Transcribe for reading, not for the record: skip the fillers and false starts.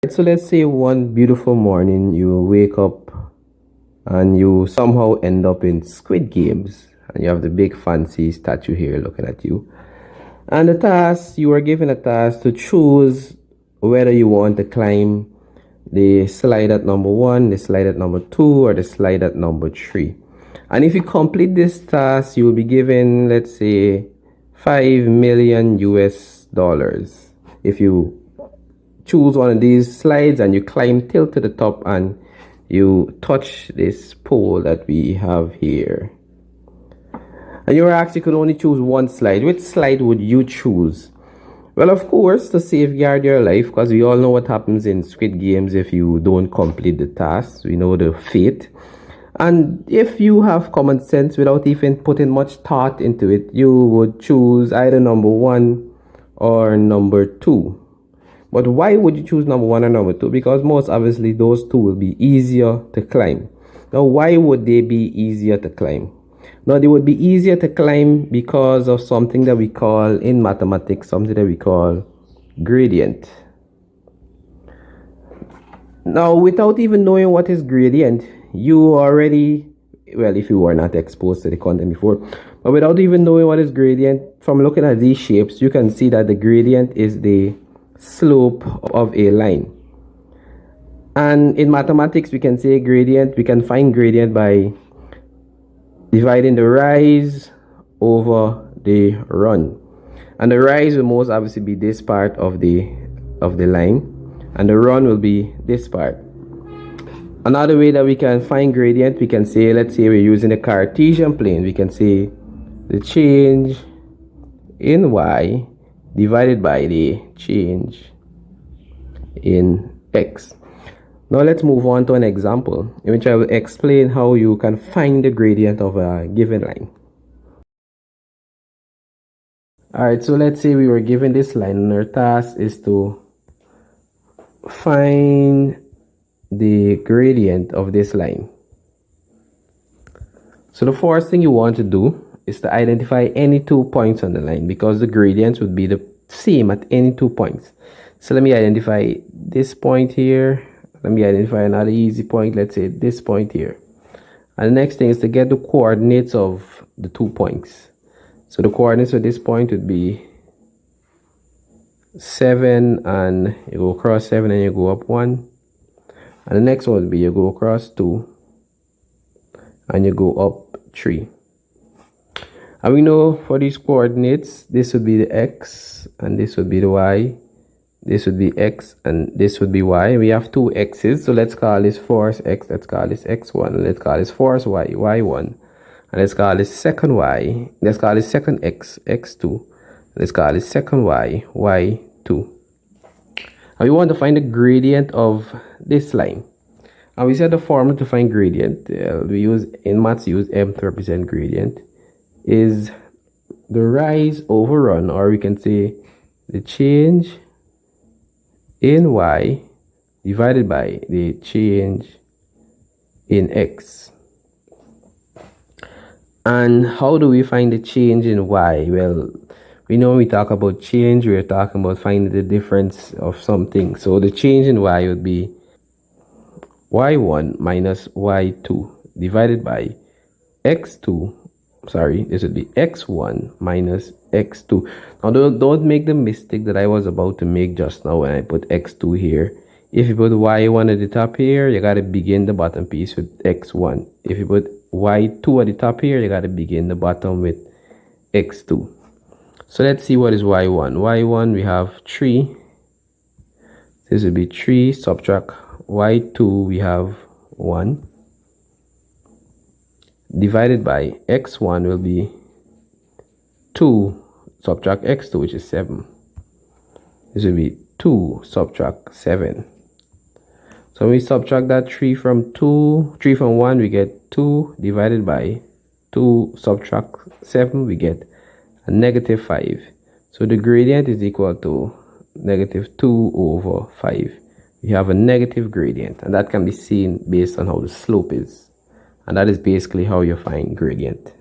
So let's say one beautiful morning you wake up and you somehow end up in Squid Games and you have the big fancy statue here looking at you. And the task, you are given a task to choose whether you want to climb the slide at number 1, the slide at number 2, or the slide at number 3. And if you complete this task, you will be given, let's say, 5 million US dollars if you choose one of these slides and you climb till to the top and you touch this pole that we have here. And you were asked you could only choose one slide. Which slide would you choose? Well, of course, to safeguard your life, because we all know what happens in Squid Games if you don't complete the task. We know the fate. And if you have common sense without even putting much thought into it, you would choose either number 1 or number 2. But why would you choose number 1 or number 2? Because most obviously those two will be easier to climb. Now, why would they be easier to climb? Now, they would be easier to climb because of something that we call in mathematics, something that we call gradient. Now, without even knowing what is gradient, you already, well, if you were not exposed to the content before, but without even knowing what is gradient, from looking at these shapes, you can see that the gradient is the slope of a line. And in mathematics, we can say gradient, we can find gradient by dividing the rise over the run. And the rise will most obviously be this part of the line, and the run will be this part. Another way that we can find gradient, we can say, let's say we're using the Cartesian plane, we can say the change in y divided by the change in x. Now let's move on to an example in which I will explain how you can find the gradient of a given line. Alright, so let's say we were given this line and our task is to find the gradient of this line. So the first thing you want to do is to identify any 2 points on the line, because the gradients would be the same at any 2 points. So let me identify this point here. Let me identify another easy point. Let's say this point here. And the next thing is to get the coordinates of the 2 points. So the coordinates of this point would be 7, and you go across 7 and you go up 1. And the next one would be you go across 2 and you go up 3. And we know for these coordinates, this would be the x and this would be the y. This would be x and this would be y. We have 2 x's, so let's call this first x, let's call this x1, let's call this first y, y1, and let's call this second y, let's call this second x, x2, let's call this second y, y2. And we want to find the gradient of this line. And we said the formula to find gradient, we use in maths, use m to represent gradient, is the rise over run, or we can say the change in y divided by the change in x. And how do we find the change in y? Well, we know when we talk about change, we're talking about finding the difference of something. So the change in y would be y1 minus y2 divided by x2. Sorry, this would be x1 minus x2. Now don't make the mistake that I was about to make just now when I put x2 here. If you put y1 at the top here, you got to begin the bottom piece with x1. If you put y2 at the top here, you got to begin the bottom with x2. So let's see what is y1. y1, we have 3. This would be 3, subtract y2, we have 1. Divided by x1 will be 2, subtract x2, which is 7. This will be 2, subtract 7. So when we subtract that 3 from 1, we get 2 divided by 2, subtract 7, we get a negative 5. So the gradient is equal to negative 2 over 5. We have a negative gradient, and that can be seen based on how the slope is. And that is basically how you find gradient.